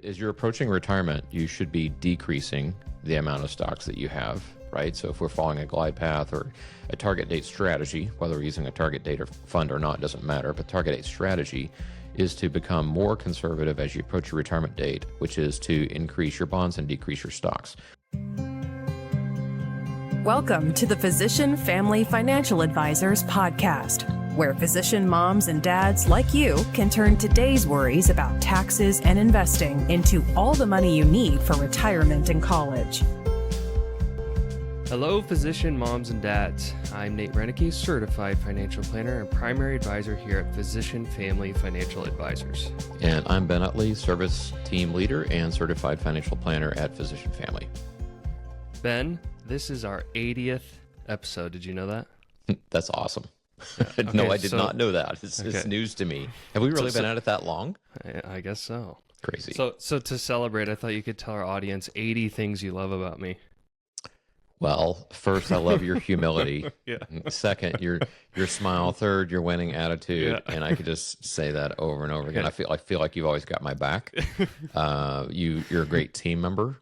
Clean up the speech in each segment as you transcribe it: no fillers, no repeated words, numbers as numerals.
As you're approaching retirement, you should be decreasing the amount of stocks that you have, right? So if we're following a glide path or a target date strategy, whether we're using a target date or fund or not, doesn't matter, but target date strategy is to become more conservative as you approach your retirement date, which is to increase your bonds and decrease your stocks. Welcome to the Physician Family Financial Advisors podcast, where physician moms and dads like you can turn today's worries about taxes and investing into all the money you need for retirement and college. Hello, physician moms and dads. I'm Nate Reineke, certified financial planner and primary advisor here at Physician Family Financial Advisors. And I'm Ben Utley, service team leader and certified financial planner at Physician Family. Ben, this is our 80th episode. Did you know that? That's awesome. Okay, No, I did not know that. It's Okay. news to me. Have we really been at it that long? I guess so. Crazy. So to celebrate, I thought you could tell our audience 80 things you love about me. Well, first, I love your humility. Yeah. Second, your smile. Third, your winning attitude. Yeah. And I could just say that over and over again. Yeah. I feel like you've always got my back. You're a great team member.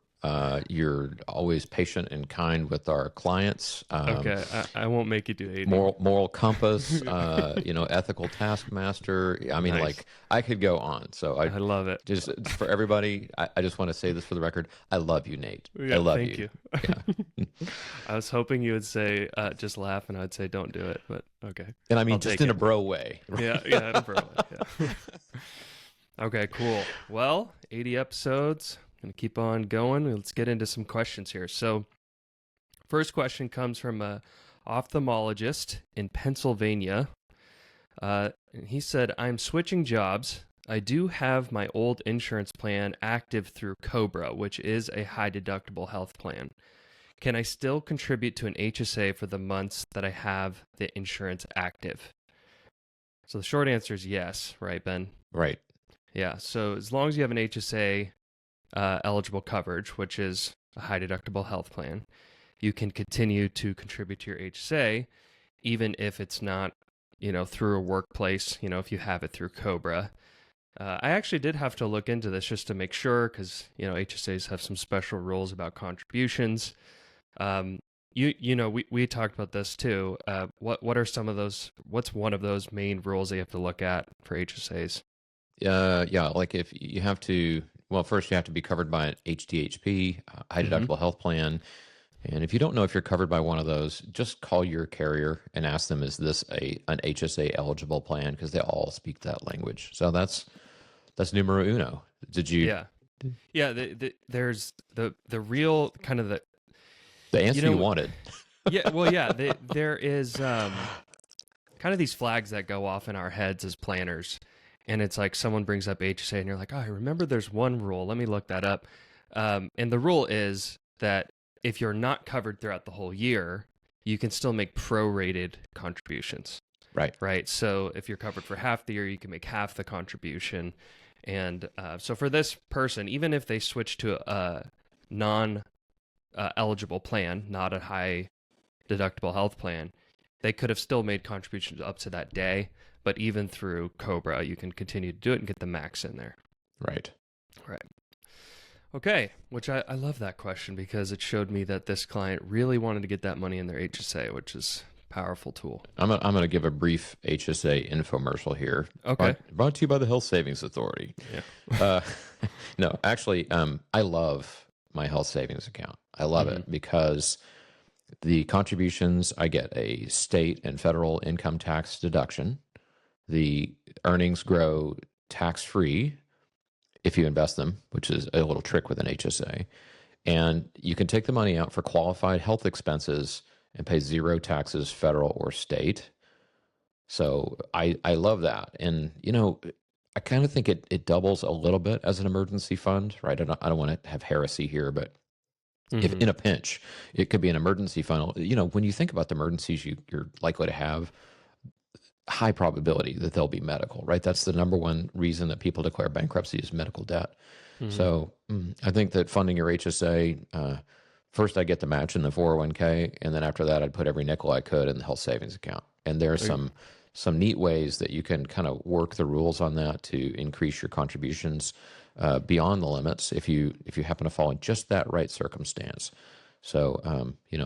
You're always patient and kind with our clients. Okay, I won't make you do 80. Moral compass. Ethical taskmaster. I mean, Nice. like I could go on. So I love it. just for everybody, I just want to say this for the record. I love you, Nate. Yeah, I love thank you. Yeah. I was hoping you would say, just laugh, and I'd say, don't do it, but okay. And I mean, I'll just take in it. a bro way. Yeah, yeah. Okay, cool. Well, 80 episodes. Gonna keep on going. Let's get into some questions here. So, first question comes from a ophthalmologist in Pennsylvania. And he said, "I'm switching jobs. I do have my old insurance plan active through COBRA, which is a high deductible health plan. Can I still contribute to an HSA for the months that I have the insurance active?" So the short answer is yes, right, Ben? Right. Yeah. So as long as you have an HSA eligible coverage, which is a high deductible health plan, you can continue to contribute to your HSA, even if it's not, through a workplace, if you have it through COBRA. I actually did have to look into this just to make sure, because, HSAs have some special rules about contributions. We talked about this too. What are some of those, what's one of those main rules that you have to look at for HSAs? Like if you have to, well, first you have to be covered by an HDHP, high deductible health plan. And if you don't know if you're covered by one of those, just call your carrier and ask them, is this an HSA eligible plan? Because they all speak that language. So that's numero uno. Did you? Yeah. There's the real kind of the answer you wanted. Yeah. Well, yeah, there is kind of these flags that go off in our heads as planners. And it's like someone brings up HSA and you're like, oh, I remember there's one rule. Let me look that up. And the rule is that if you're not covered throughout the whole year, you can still make prorated contributions. Right. So if you're covered for half the year, you can make half the contribution. And so for this person, even if they switch to a non-eligible plan, not a high deductible health plan, they could have still made contributions up to that day. But even through COBRA, you can continue to do it and get the max in there. Right. Okay, which I love that question because it showed me that this client really wanted to get that money in their HSA, which is a powerful tool. I'm going to give a brief HSA infomercial here. Okay. Brought to you by the Health Savings Authority. Yeah. No, actually, I love my health savings account. I love it because the contributions, I get a state and federal income tax deduction. The earnings grow tax-free if you invest them, which is a little trick with an HSA. And you can take the money out for qualified health expenses and pay zero taxes, federal or state. So I love that. And, I kind of think it doubles a little bit as an emergency fund, right? I don't want to have heresy here, but if in a pinch, it could be an emergency fund. When you think about the emergencies you're likely to have, high probability that they'll be medical, right? That's the number one reason that people declare bankruptcy is medical debt. So I think that funding your HSA, first I get the match in the 401k, and then after that I'd put every nickel I could in the health savings account. And there are some neat ways that you can kind of work the rules on that to increase your contributions. beyond the limits if you happen to fall in just that right circumstance. So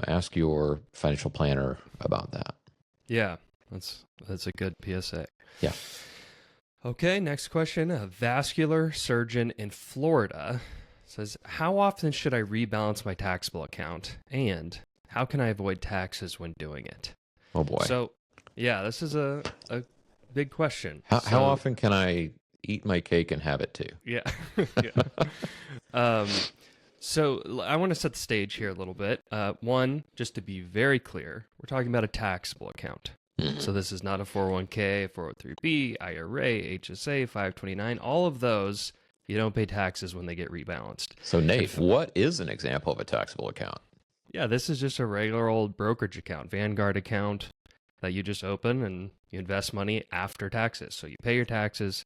ask your financial planner about that. Yeah, that's a good PSA. Yeah. Okay, next question. A vascular surgeon in Florida says, how often should I rebalance my taxable account? And how can I avoid taxes when doing it? Oh, boy. So, yeah, this is a big question. How often can I eat my cake and have it too? Yeah. Yeah. So I want to set the stage here a little bit. One, just to be very clear, we're talking about a taxable account. So this is not a 401k, a 403b, IRA, HSA, 529. All of those, you don't pay taxes when they get rebalanced. So Nate, what is an example of a taxable account? Yeah, this is just a regular old brokerage account, Vanguard account that you just open and you invest money after taxes. So you pay your taxes,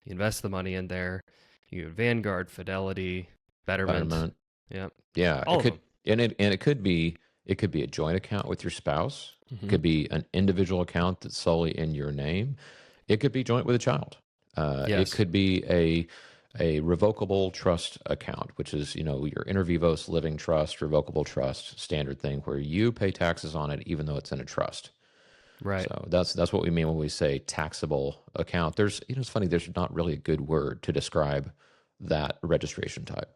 you invest the money in there. You have Vanguard, Fidelity, Betterment. Yeah. Yeah. All it could, of them. And it could be a joint account with your spouse. Mm-hmm. It could be an individual account that's solely in your name. It could be joint with a child. Yes. It could be a revocable trust account, which is, your inter vivos living trust, revocable trust, standard thing where you pay taxes on it, even though it's in a trust. Right. So that's what we mean when we say taxable account. There's, it's funny, there's not really a good word to describe that registration type.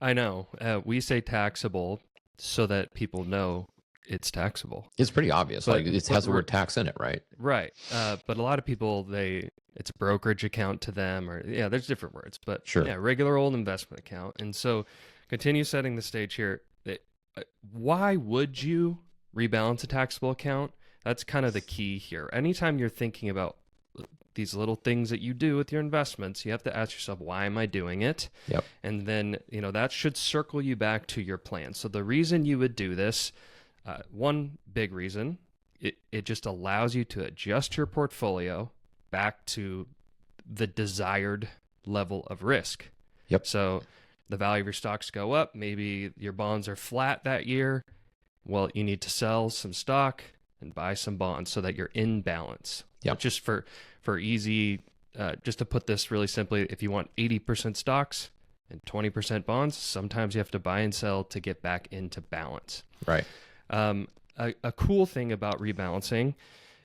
I know. We say taxable so that people know it's taxable. It's pretty obvious. It has the word tax in it, right? Right. But a lot of people, it's a brokerage account to them, or there's different words, but Sure. Yeah, regular old investment account. And so continue setting the stage here. Why would you rebalance a taxable account? That's kind of the key here. Anytime you're thinking about these little things that you do with your investments, you have to ask yourself, why am I doing it? Yep. And then, that should circle you back to your plan. So the reason you would do this, one big reason, it just allows you to adjust your portfolio back to the desired level of risk. Yep. So the value of your stocks go up. Maybe your bonds are flat that year. Well, you need to sell some stock and buy some bonds so that you're in balance. Yep. Just for easy, just to put this really simply, if you want 80% stocks and 20% bonds, sometimes you have to buy and sell to get back into balance. Right. A cool thing about rebalancing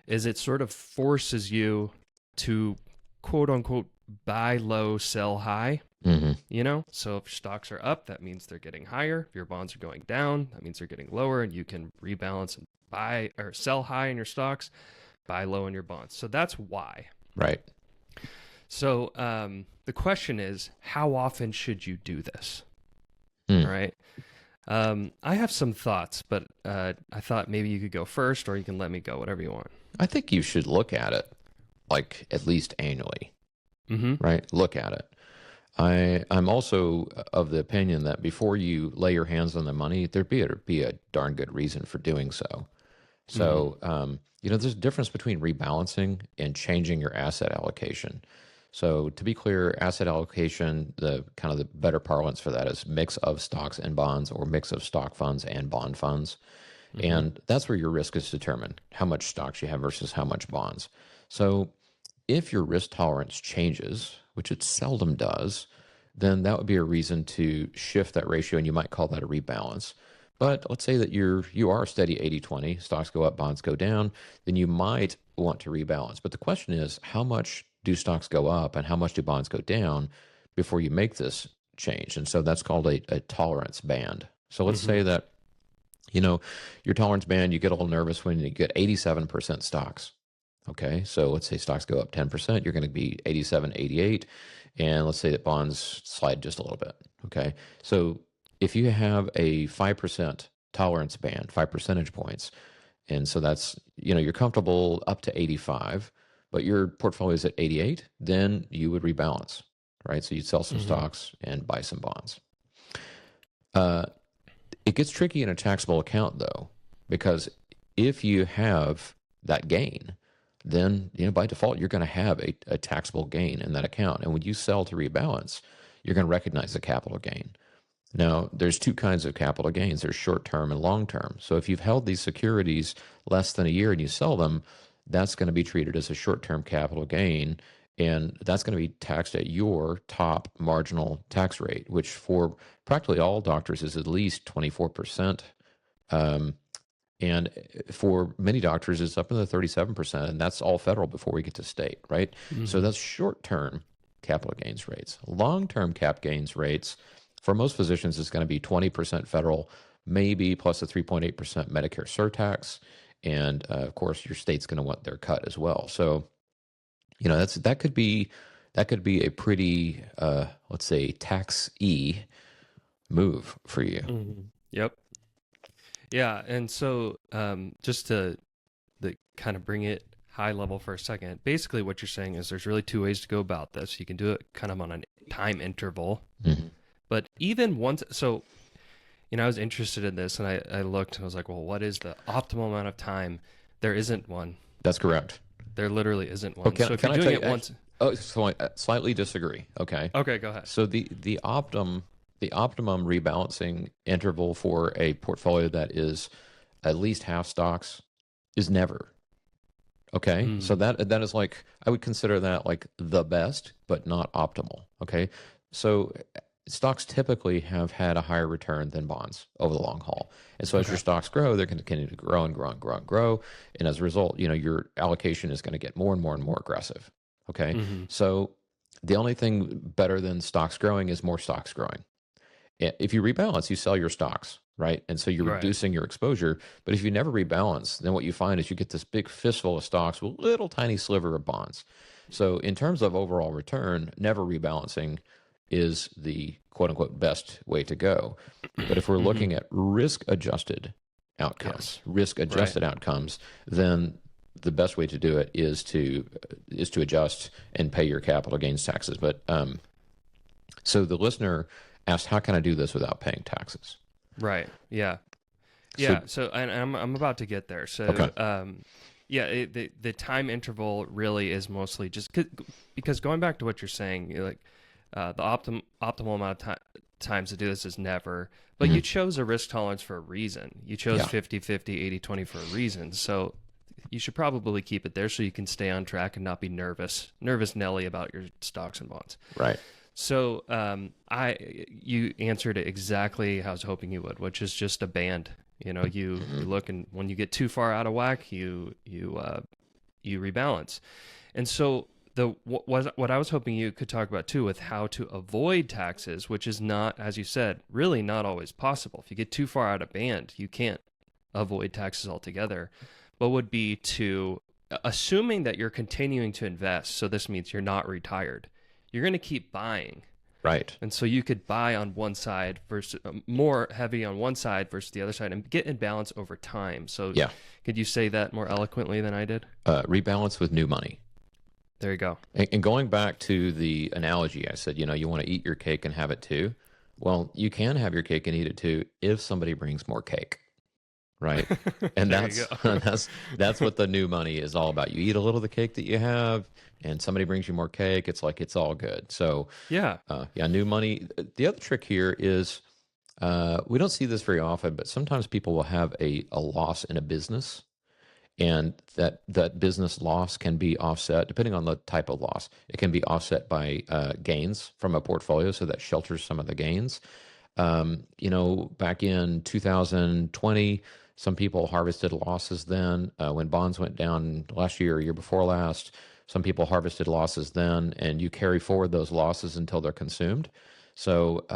is it sort of forces you to quote unquote buy low, sell high. Mm-hmm. So if stocks are up, that means they're getting higher. If your bonds are going down, that means they're getting lower, and you can rebalance and buy or sell high in your stocks, buy low in your bonds. So that's why. Right. So the question is, how often should you do this? Hmm. All right. I have some thoughts, but I thought maybe you could go first, or you can let me go, whatever you want. I think you should look at it like at least annually. Mm-hmm. Right? Look at it. I'm also of the opinion that before you lay your hands on the money, there'd be a darn good reason for doing so. So, there's a difference between rebalancing and changing your asset allocation. So to be clear, asset allocation, the kind of the better parlance for that is mix of stocks and bonds, or mix of stock funds and bond funds. Mm-hmm. And that's where your risk is determined, how much stocks you have versus how much bonds. So if your risk tolerance changes, which it seldom does, then that would be a reason to shift that ratio, and you might call that a rebalance. But let's say that you are a steady 80-20, stocks go up, bonds go down, then you might want to rebalance. But the question is, how much do stocks go up and how much do bonds go down before you make this change? And so that's called a tolerance band. So let's say that, your tolerance band, you get a little nervous when you get 87% stocks. Okay, so let's say stocks go up 10%, you're going to be 87, 88, and let's say that bonds slide just a little bit. Okay, so if you have a 5% tolerance band, 5 percentage points, and so that's, you're comfortable up to 85, but your portfolio is at 88, then you would rebalance, right? So you'd sell some stocks and buy some bonds. It gets tricky in a taxable account, though, because if you have that gain, then by default you're going to have a taxable gain in that account, and when you sell to rebalance, you're going to recognize the capital gain. Now, there's two kinds of capital gains. There's short-term and long-term. So if you've held these securities less than a year and you sell them, that's going to be treated as a short-term capital gain, And that's going to be taxed at your top marginal tax rate, which for practically all doctors is at least 24%. And for many doctors, it's up in the 37%, and that's all federal before we get to state, right? So that's short-term capital gains rates. Long-term cap gains rates, for most physicians, is going to be 20% federal, maybe plus a 3.8% Medicare surtax. And of course, your state's going to want their cut as well. So, that could be a pretty, let's say, tax-y move for you. Yep. Yeah, and so just to kind of bring it high level for a second, basically what you're saying is there's really two ways to go about this. You can do it kind of on a time interval, but even once, so, I was interested in this, and I looked, and I was like, well, what is the optimal amount of time? There isn't one. That's correct. There literally isn't one. Okay, so if you're doing it once... Oh, so I slightly disagree, okay? Okay, go ahead. So the optimum rebalancing interval for a portfolio that is at least half stocks is never. Okay? So that is like, I would consider that like the best, but not optimal. Okay? So stocks typically have had a higher return than bonds over the long haul. And so as your stocks grow, they're going to continue to grow and grow and grow and grow. And as a result, your allocation is going to get more and more and more aggressive. Okay? So the only thing better than stocks growing is more stocks growing. If you rebalance, you sell your stocks, right? And so you're reducing your exposure. But if you never rebalance, then what you find is you get this big fistful of stocks with a little tiny sliver of bonds. So in terms of overall return, never rebalancing is the quote unquote best way to go. But if we're looking at risk adjusted outcomes, then the best way to do it is to adjust and pay your capital gains taxes. But so the listener asked, how can I do this without paying taxes? Right. Yeah. Yeah. So and I'm about to get there. So okay. The time interval really is mostly just because going back to what you're saying, like the optimal amount of times to do this is never. But you chose a risk tolerance for a reason. You chose 50-50, 80-20 for a reason. So you should probably keep it there so you can stay on track and not be nervous Nelly about your stocks and bonds. Right. So you answered it exactly how I was hoping you would, which is just a band. You look, and when you get too far out of whack, you rebalance. And so what I was hoping you could talk about too, with how to avoid taxes, which is not, as you said, really not always possible. If you get too far out of band, you can't avoid taxes altogether. But would be to, assuming that you're continuing to invest, so this means you're not retired, you're going to keep buying. Right. And so you could buy on one side versus more heavy on one side versus the other side and get in balance over time. So could you say that more eloquently than I did? Rebalance with new money. There you go. And going back to the analogy, I said, you want to eat your cake and have it too. Well, you can have your cake and eat it too if somebody brings more cake. Right. And that's what the new money is all about. You eat a little of the cake that you have and somebody brings you more cake. It's like, it's all good. So new money. The other trick here is we don't see this very often, but sometimes people will have a loss in a business, and that business loss can be offset depending on the type of loss. It can be offset by gains from a portfolio. So that shelters some of the gains. Back in 2020, some people harvested losses then. When bonds went down last year or year before last, some people harvested losses then, and you carry forward those losses until they're consumed. So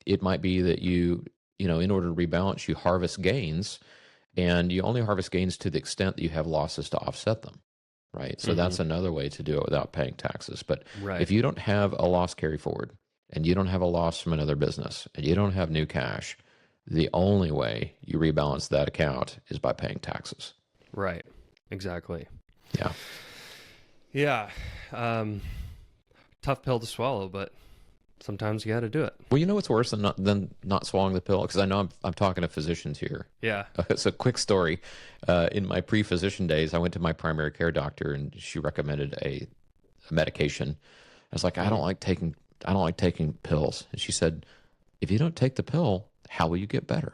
it might be that in order to rebalance, you harvest gains, and you only harvest gains to the extent that you have losses to offset them, right? So that's another way to do it without paying taxes. But if you don't have a loss carry forward, and you don't have a loss from another business, and you don't have new cash, the only way you rebalance that account is by paying taxes. Right. Exactly. Yeah. Yeah. Tough pill to swallow, but sometimes you got to do it. Well, what's worse than not swallowing the pill? Because I know I'm talking to physicians here. Yeah. It's a quick story. In my pre-physician days, I went to my primary care doctor, and she recommended a medication. I was like, I don't like taking pills. And she said, if you don't take the pill, how will you get better?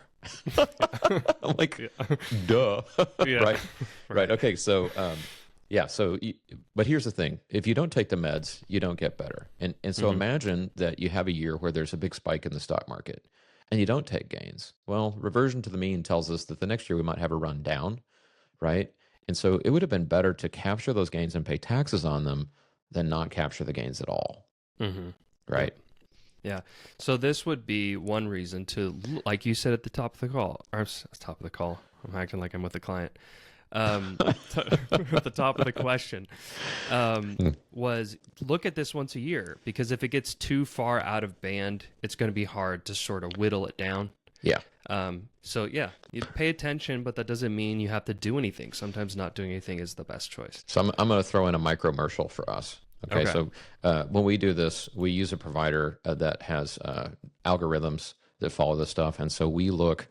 I'm like, duh. Yeah. Right. Okay. So Yeah. So, but here's the thing: if you don't take the meds, you don't get better. And so imagine that you have a year where there's a big spike in the stock market, and you don't take gains. Well, reversion to the mean tells us that the next year we might have a run down, right? And so it would have been better to capture those gains and pay taxes on them than not capture the gains at all, right? Yeah. So this would be one reason to, like you said at the top of the call, or top of the call. I'm acting like I'm with a client. At the top of the question was look at this once a year, because if it gets too far out of band, it's going to be hard to sort of whittle it down. Yeah. So yeah, you pay attention, but that doesn't mean you have to do anything. Sometimes not doing anything is the best choice. So I'm going to throw in a micromercial for us. Okay. So when we do this, we use a provider that has algorithms that follow this stuff. And so we look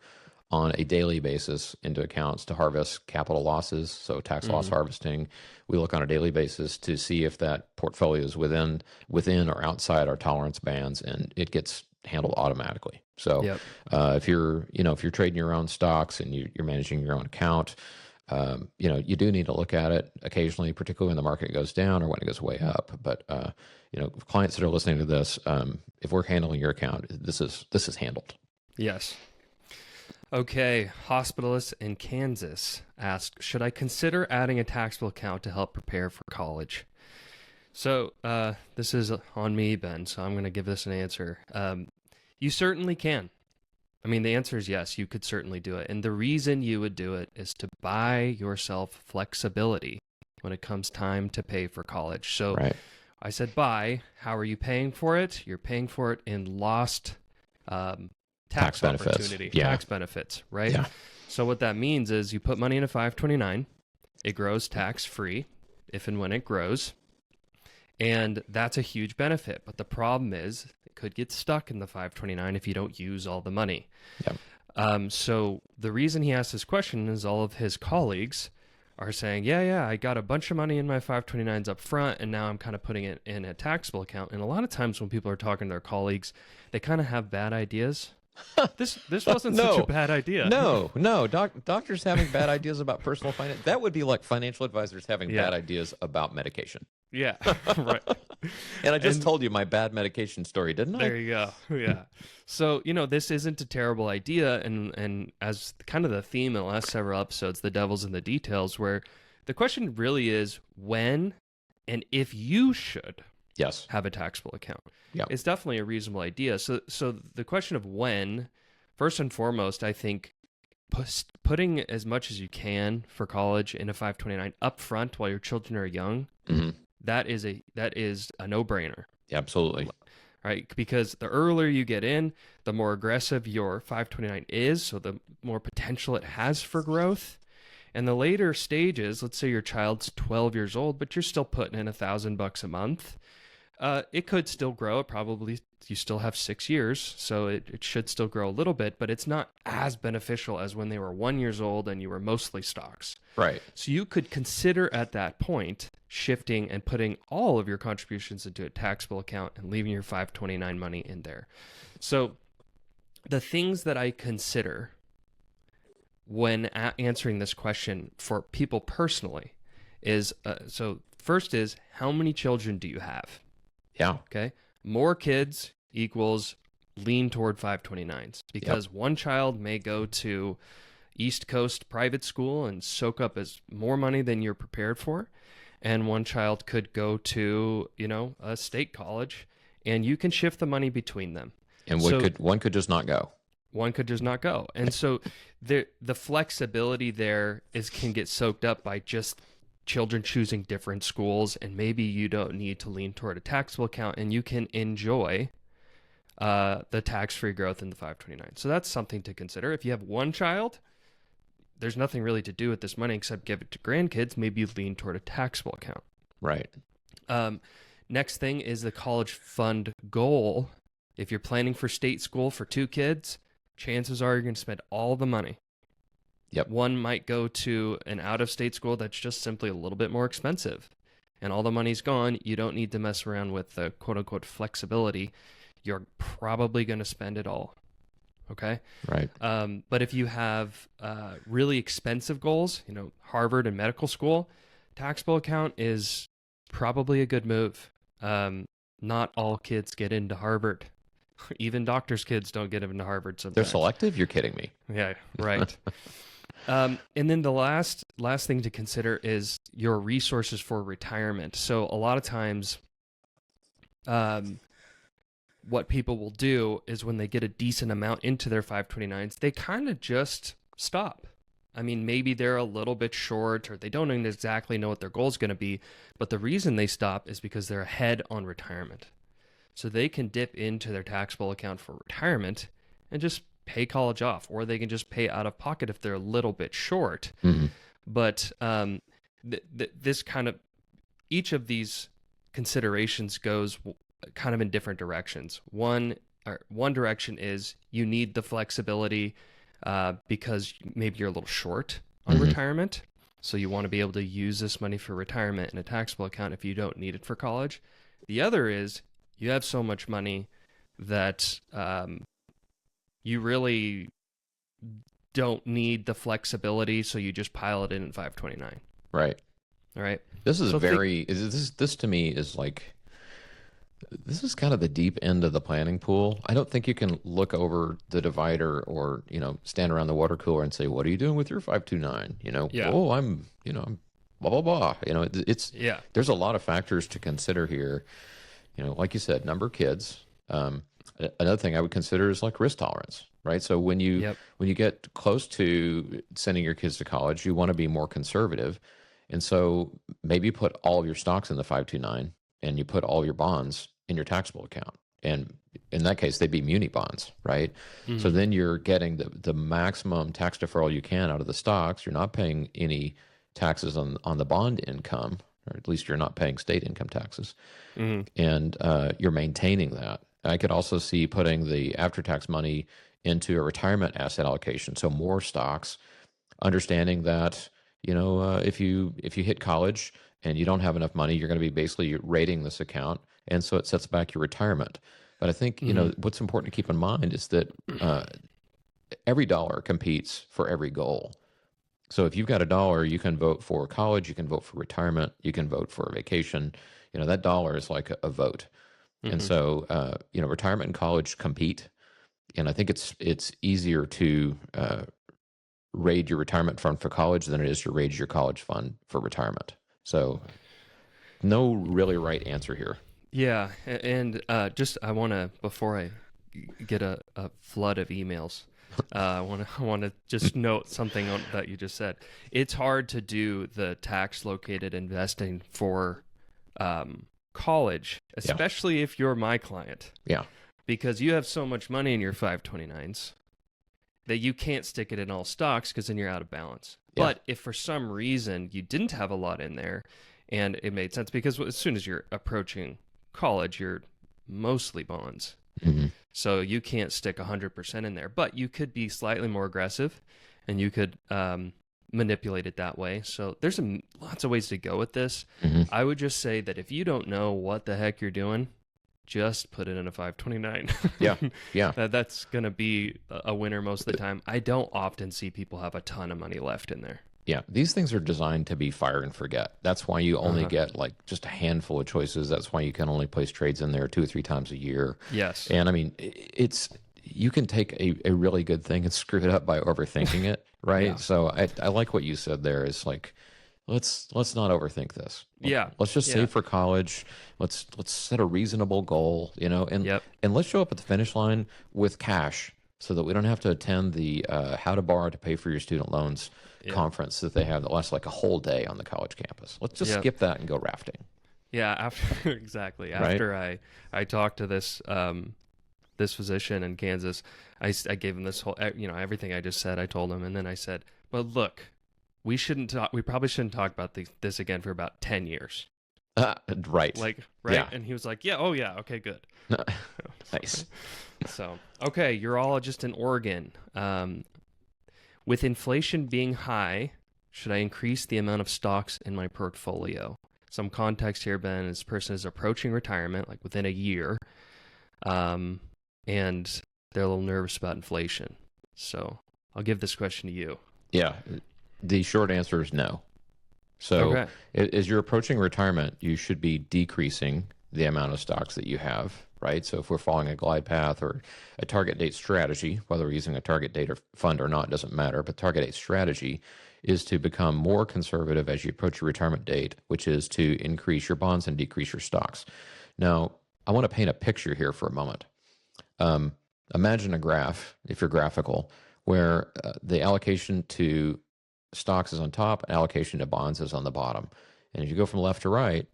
on a daily basis into accounts to harvest capital losses, so tax loss harvesting. We look on a daily basis to see if that portfolio is within or outside our tolerance bands, and it gets handled automatically. So if you're trading your own stocks and you're managing your own account, you do need to look at it occasionally, particularly when the market goes down or when it goes way up. But clients that are listening to this, if we're handling your account, this is handled. Yes. Okay, hospitalist in Kansas asked, should I consider adding a taxable account to help prepare for college? So this is on me, Ben, so I'm going to give this an answer. You certainly can. I mean, the answer is yes, you could certainly do it. And the reason you would do it is to buy yourself flexibility when it comes time to pay for college. So I said buy. How are you paying for it? You're paying for it in lost tax benefits. Opportunity, tax benefits, right? Yeah. So what that means is you put money in a 529, it grows tax-free if and when it grows, and that's a huge benefit. But the problem is it could get stuck in the 529 if you don't use all the money. Yep. So the reason he asked this question is all of his colleagues are saying, yeah, I got a bunch of money in my 529s up front, and now I'm kind of putting it in a taxable account. And a lot of times when people are talking to their colleagues, they kind of have bad ideas. This wasn't such a bad idea. No. Doctors having bad ideas about personal finance, that would be like financial advisors having bad ideas about medication. Yeah, right. And I just told you my bad medication story, didn't I? There you go. Yeah. So, this isn't a terrible idea. And as kind of the theme in the last several episodes, the devil's in the details, where the question really is when and if you should have a taxable account. Yeah. It's definitely a reasonable idea. So the question of when, first and foremost, I think putting as much as you can for college in a 529 up front while your children are young, that is a no-brainer. Yeah, absolutely. Right? Because the earlier you get in, the more aggressive your 529 is, so the more potential it has for growth. And the later stages, let's say your child's 12 years old, but you're still putting in $1,000 a month, it could still grow. It probably, you still have 6 years, so it should still grow a little bit, but it's not as beneficial as when they were 1 year old and you were mostly stocks. Right. So you could consider at that point shifting and putting all of your contributions into a taxable account and leaving your 529 money in there. So the things that I consider when answering this question for people personally is, so first is, how many children do you have? Yeah. Okay. More kids equals lean toward 529s, because one child may go to East Coast private school and soak up as more money than you're prepared for. And one child could go to, a state college, and you can shift the money between them. And one could just not go. One could just not go. And so the flexibility there can get soaked up by just children choosing different schools, and maybe you don't need to lean toward a taxable account, and you can enjoy the tax-free growth in the 529. So that's something to consider. If you have one child, there's nothing really to do with this money except give it to grandkids. Maybe you lean toward a taxable account. Right. Next thing is the college fund goal. If you're planning for state school for 2 kids, chances are you're going to spend all the money. Yep. One might go to an out-of-state school that's just simply a little bit more expensive, and all the money's gone. You don't need to mess around with the quote-unquote flexibility. You're probably going to spend it all. Okay? Right. But if you have really expensive goals, Harvard and medical school, taxable account is probably a good move. Not all kids get into Harvard. Even doctors' kids don't get into Harvard sometimes. They're selective? You're kidding me. Yeah, right. And then the last thing to consider is your resources for retirement. So a lot of times, what people will do is when they get a decent amount into their 529s, they kind of just stop. I mean, maybe they're a little bit short or they don't exactly know what their goal is going to be, but the reason they stop is because they're ahead on retirement. So they can dip into their taxable account for retirement and just pay college off, or they can just pay out of pocket if they're a little bit short. Mm-hmm. But this kind of, each of these considerations goes kind of in different directions. One direction is you need the flexibility because maybe you're a little short on retirement. So you want to be able to use this money for retirement in a taxable account if you don't need it for college. The other is you have so much money that you really don't need the flexibility, so you just pile it in at 529. Right. All right. This is this to me is like, this is kind of the deep end of the planning pool. I don't think you can look over the divider or, stand around the water cooler and say, what are you doing with your 529? Yeah. Oh, I'm blah, blah, blah. There's a lot of factors to consider here. Like you said, number of kids. Another thing I would consider is like risk tolerance, right? So when you get close to sending your kids to college, you want to be more conservative. And so maybe you put all of your stocks in the 529 and you put all your bonds in your taxable account. And in that case, they'd be muni bonds, right? Mm-hmm. So then you're getting the maximum tax deferral you can out of the stocks. You're not paying any taxes on the bond income, or at least you're not paying state income taxes. Mm-hmm. And you're maintaining that. I could also see putting the after-tax money into a retirement asset allocation. So more stocks, understanding that, if you hit college and you don't have enough money, you're going to be basically rating this account. And so it sets back your retirement. But I think, what's important to keep in mind is that every dollar competes for every goal. So if you've got $1, you can vote for college, you can vote for retirement, you can vote for a vacation. That dollar is like a vote. Mm-hmm. And so, retirement and college compete. And I think it's easier to raid your retirement fund for college than it is to raid your college fund for retirement. So no really right answer here. Yeah. And I want to, before I get a flood of emails, I want to just note something that you just said. It's hard to do the tax located investing for college, especially if you're my client. Yeah. Because you have so much money in your 529s that you can't stick it in all stocks because then you're out of balance. Yeah. But if for some reason you didn't have a lot in there and it made sense, because as soon as you're approaching college, you're mostly bonds. Mm-hmm. So you can't stick 100% in there, but you could be slightly more aggressive and you could manipulate it that way. So there's lots of ways to go with this. Mm-hmm. I would just say that if you don't know what the heck you're doing, just put it in a 529. Yeah. That's going to be a winner most of the time. I don't often see people have a ton of money left in there. Yeah, these things are designed to be fire and forget. That's why you only get like just a handful of choices. That's why you can only place trades in there 2 or 3 times a year. Yes. And I mean, you can take a really good thing and screw it up by overthinking it, right? Yeah. So I like what you said there. Is like, let's not overthink this. Let's just save for college. Let's set a reasonable goal, and let's show up at the finish line with cash so that we don't have to attend the how to borrow to pay for your student loans conference that they have that lasts like a whole day on the college campus. Let's just skip that and go rafting. Yeah, exactly. After I talked to this this physician in Kansas, I gave him this whole everything I just said. I told him, and then I said, "But look, we probably shouldn't talk about this again for about 10 years." Right. Right. Yeah. And he was like, "Yeah, oh yeah, okay, good." Nice. So, okay, you're all just in Oregon. With inflation being high, should I increase the amount of stocks in my portfolio? Some context here, Ben, this person is approaching retirement, like within a year, and they're a little nervous about inflation. So I'll give this question to you. Yeah. The short answer is no. So Okay. as you're approaching retirement, you should be decreasing the amount of stocks that you have, right? So if we're following a glide path or a target date strategy, whether we're using a target date or fund or not, doesn't matter. But target date strategy is to become more conservative as you approach your retirement date, which is to increase your bonds and decrease your stocks. Now, I want to paint a picture here for a moment. Imagine a graph, if you're graphical, where the allocation to stocks is on top and allocation to bonds is on the bottom. And as you go from left to right,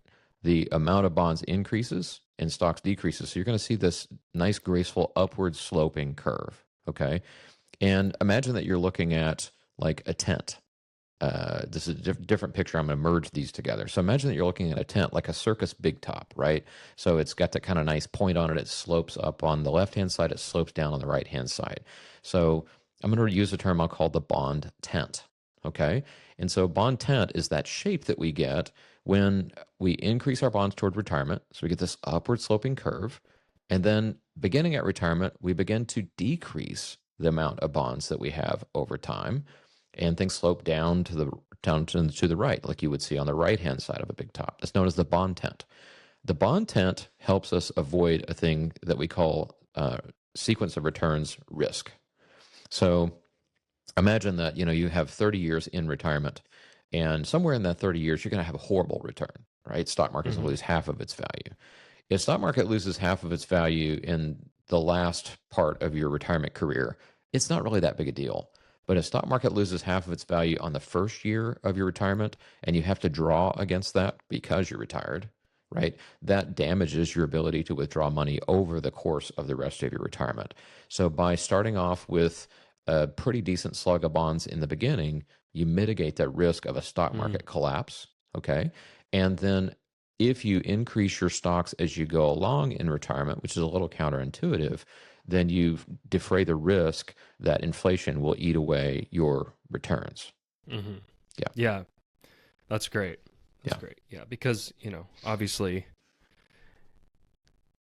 the amount of bonds increases and stocks decreases. So you're going to see this nice, graceful, upward sloping curve. Okay. And imagine that you're looking at like a tent. This is a different picture. I'm going to merge these together. So imagine that you're looking at a tent like a circus big top, right? So it's got that kind of nice point on it. It slopes up on the left-hand side. It slopes down on the right-hand side. So I'm going to use a term I'll call the bond tent. Okay. And so bond tent is that shape that we get when we increase our bonds toward retirement. So we get this upward sloping curve. And then beginning at retirement, we begin to decrease the amount of bonds that we have over time. And things slope down to the right, like you would see on the right-hand side of a big top. That's known as the bond tent. The bond tent helps us avoid a thing that we call sequence of returns risk. So imagine that you have 30 years in retirement, and somewhere in that 30 years, you're going to have a horrible return, right? Stock markets will lose half of its value. If stock market loses half of its value in the last part of your retirement career, it's not really that big a deal. But if stock market loses half of its value on the first year of your retirement and you have to draw against that because you're retired, right? That damages your ability to withdraw money over the course of the rest of your retirement. So by starting off with a pretty decent slug of bonds in the beginning, you mitigate that risk of a stock market collapse, okay? And then if you increase your stocks as you go along in retirement, which is a little counterintuitive, then you defray the risk that inflation will eat away your returns. Mm-hmm. Yeah. Yeah. That's great. That's Yeah. great. Yeah. Because, obviously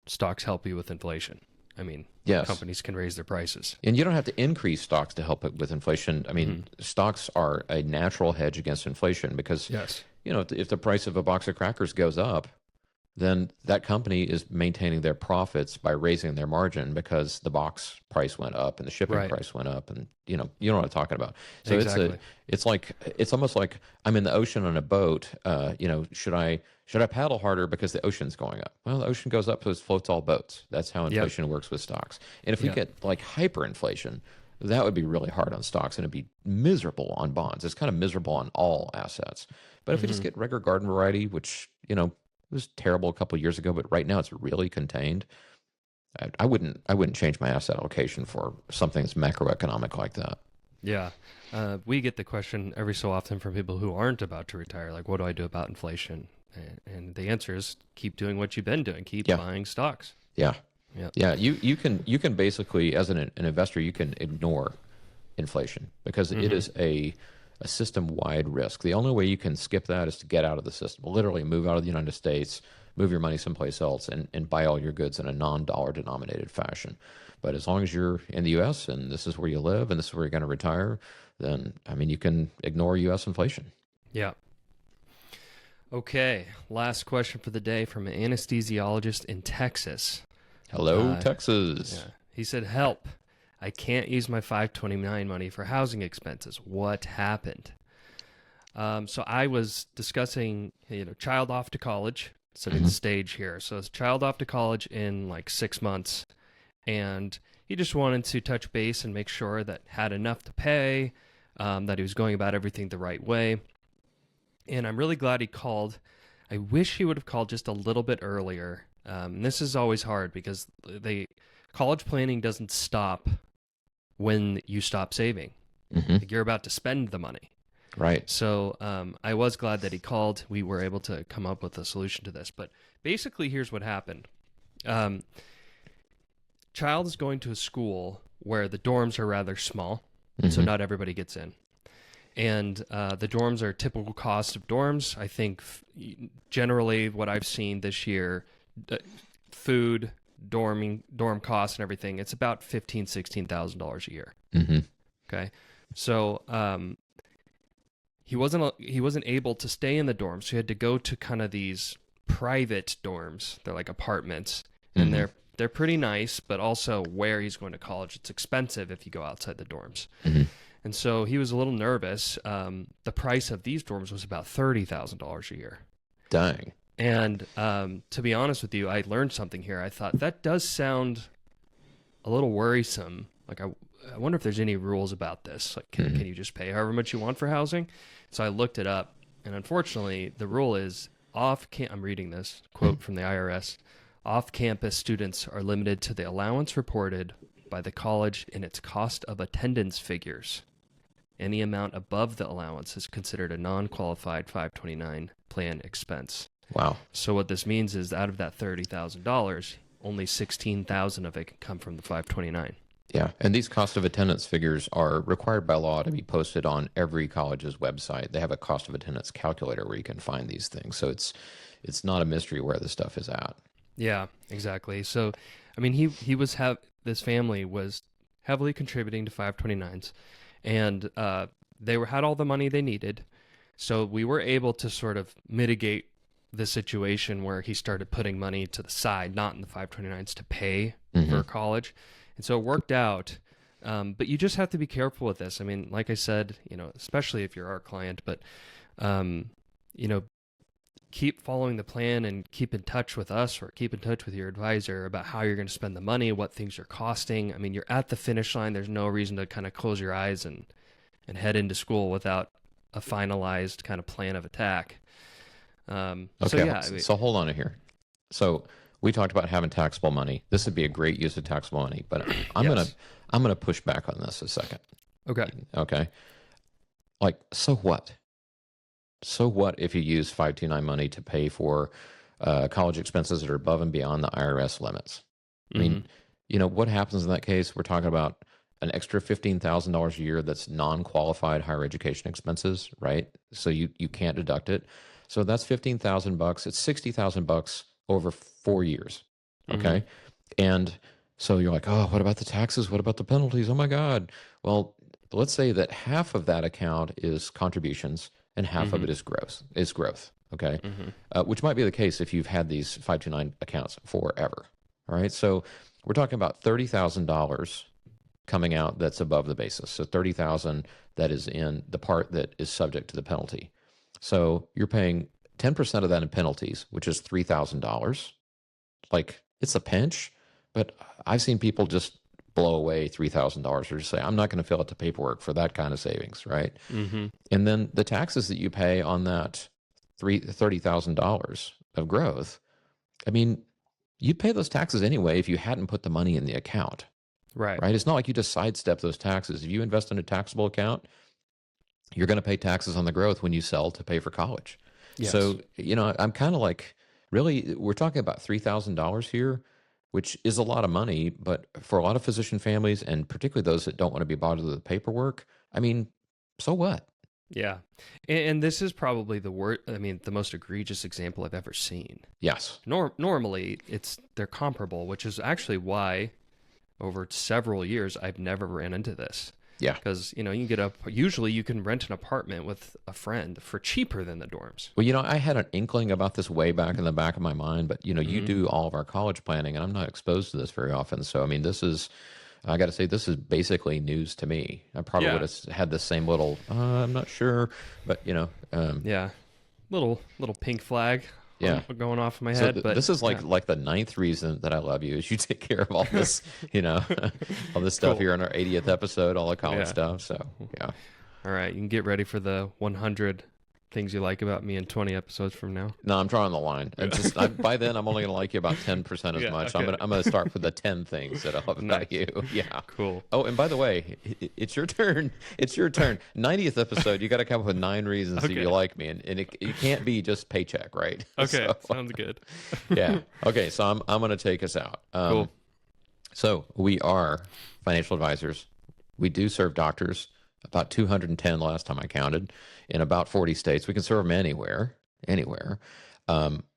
stocks help you with inflation. I mean, Yes. companies can raise their prices. And you don't have to increase stocks to help it with inflation. I mean, stocks are a natural hedge against inflation because, Yes. if the price of a box of crackers goes up, then that company is maintaining their profits by raising their margin because the box price went up and the shipping Right. price went up, and you know what I'm talking about. So Exactly. it's almost like I'm in the ocean on a boat. Should I paddle harder because the ocean's going up? Well, the ocean goes up, so it floats all boats. That's how inflation works with stocks. And if we get like hyperinflation, that would be really hard on stocks and it'd be miserable on bonds. It's kind of miserable on all assets. But if we just get regular garden variety, which it was terrible a couple of years ago, but right now it's really contained. I wouldn't change my asset allocation for something that's macroeconomic like that. Yeah. We get the question every so often from people who aren't about to retire, like, what do I do about inflation? And the answer is keep doing what you've been doing. Keep buying stocks. Yeah. Yeah. Yeah. You can basically, as an investor, you can ignore inflation because it is a system-wide risk. The only way you can skip that is to get out of the system. Literally move out of the United States, move your money someplace else, and buy all your goods in a non-dollar denominated fashion. But as long as you're in the U.S. and this is where you live and this is where you're going to retire, then, you can ignore U.S. inflation. Yeah. Okay. Last question for the day from an anesthesiologist in Texas. Hello, Texas. Yeah. He said, help. I can't use my 529 money for housing expenses. What happened? So I was discussing, child off to college, setting the stage here. So it's child off to college in like 6 months. And he just wanted to touch base and make sure that had enough to pay, that he was going about everything the right way. And I'm really glad he called. I wish he would have called just a little bit earlier. This is always hard because college planning doesn't stop when you stop saving. Like you're about to spend the money. Right. So I was glad that he called. We were able to come up with a solution to this. But basically, here's what happened. Child is going to a school where the dorms are rather small, so not everybody gets in. And the dorms are typical cost of dorms. I think generally what I've seen this year, food, dorm costs and everything, it's about $15,000-$16,000 a year. Okay. So he wasn't able to stay in the dorms. So he had to go to kind of these private dorms. They're like apartments, and they're pretty nice, but also where he's going to college, it's expensive if you go outside the dorms. And so he was a little nervous. The price of these dorms was about $30,000 a year. Dang. And to be honest with you, I learned something here. I thought that does sound a little worrisome. Like I wonder if there's any rules about this. Like, can you just pay however much you want for housing? So I looked it up, and unfortunately, the rule is I'm reading this quote from the IRS. Off-campus students are limited to the allowance reported by the college in its cost of attendance figures. Any amount above the allowance is considered a non-qualified 529 plan expense. Wow. So what this means is out of that $30,000, only $16,000 of it can come from the 529. Yeah, and these cost of attendance figures are required by law to be posted on every college's website. They have a cost of attendance calculator where you can find these things. So it's not a mystery where the stuff is at. Yeah, exactly. So, I mean, this family was heavily contributing to 529s, and they had all the money they needed. So we were able to sort of mitigate the situation where he started putting money to the side, not in the 529s, to pay for college. And so it worked out. But you just have to be careful with this. I mean, like I said, especially if you're our client, but, keep following the plan and keep in touch with us or keep in touch with your advisor about how you're going to spend the money, what things are costing. I mean, you're at the finish line. There's no reason to kind of close your eyes and head into school without a finalized kind of plan of attack. So hold on here. So we talked about having taxable money. This would be a great use of taxable money, but I'm gonna push back on this a second. Okay. Like, so what? So what if you use 529 money to pay for college expenses that are above and beyond the IRS limits? I mean, what happens in that case? We're talking about an extra $15,000 a year that's non-qualified higher education expenses, right? So you can't deduct it. So that's $15,000. It's $60,000 over 4 years. Okay. And so you're like, oh, what about the taxes? What about the penalties? Oh my God. Well, let's say that half of that account is contributions and half of it is growth. Okay. Which might be the case if you've had these 529 accounts forever. All right. So we're talking about $30,000 coming out that's above the basis. So $30,000 that is in the part that is subject to the penalty. So you're paying 10% of that in penalties, which is $3,000. Like, it's a pinch, but I've seen people just blow away $3,000 or just say, I'm not going to fill out the paperwork for that kind of savings, right? And then the taxes that you pay on that $30,000 of growth, I mean, you'd pay those taxes anyway if you hadn't put the money in the account. Right. It's not like you just sidestep those taxes. If you invest in a taxable account, you're going to pay taxes on the growth when you sell to pay for college. Yes. So, I'm kind of like, really, we're talking about $3,000 here, which is a lot of money, but for a lot of physician families, and particularly those that don't want to be bothered with the paperwork, I mean, so what? Yeah. And this is probably the most egregious example I've ever seen. Yes. Normally, they're comparable, which is actually why over several years, I've never ran into this. Yeah. Because, usually you can rent an apartment with a friend for cheaper than the dorms. Well, I had an inkling about this way back in the back of my mind, but, you do all of our college planning, and I'm not exposed to this very often. So, I mean, I got to say, this is basically news to me. I probably would have had the same little, I'm not sure, but, little pink flag. Going off in my head. But this is like the 9th reason that I love you is you take care of all this, all this stuff here on our 80th episode, all the college stuff. So, yeah. All right. You can get ready for the 100 things you like about me in 20 episodes from now. No, I'm drawing the line. By then, I'm only going to like you about 10% as much. Okay. I'm going to start with the 10 things that I love about you. Yeah. Cool. Oh, and by the way, it's your turn. It's your turn. 90th episode, you got to come up with 9 reasons that you like me. And it can't be just paycheck, right? Okay. Sounds good. Yeah. Okay. So I'm going to take us out. Cool. So we are financial advisors. We do serve doctors. About 210 last time I counted, in about 40 states. We can serve them anywhere.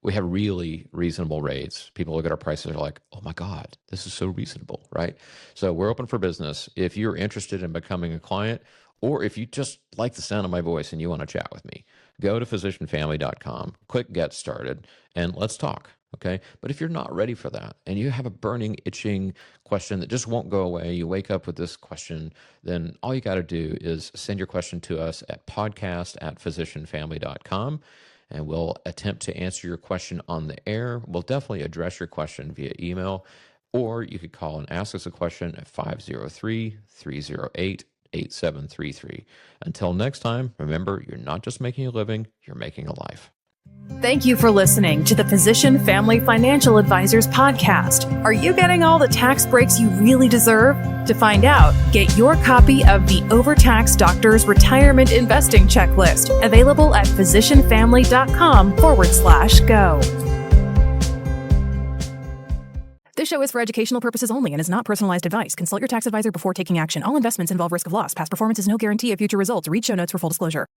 We have really reasonable rates. People look at our prices and are like, oh my God, this is so reasonable, right? So we're open for business. If you're interested in becoming a client, Or if you just like the sound of my voice and you want to chat with me, go to physicianfamily.com, click Get Started, and let's talk. Okay. But if you're not ready for that and you have a burning, itching question that just won't go away, you wake up with this question, then all you got to do is send your question to us at podcast@physicianfamily.com, and we'll attempt to answer your question on the air. We'll definitely address your question via email, or you could call and ask us a question at 503-308-8733. Until next time, remember, you're not just making a living, you're making a life. Thank you for listening to the Physician Family Financial Advisors podcast. Are you getting all the tax breaks you really deserve? To find out, get your copy of the Overtaxed Doctor's Retirement Investing Checklist, available at physicianfamily.com/go. This show is for educational purposes only and is not personalized advice. Consult your tax advisor before taking action. All investments involve risk of loss. Past performance is no guarantee of future results. Read show notes for full disclosure.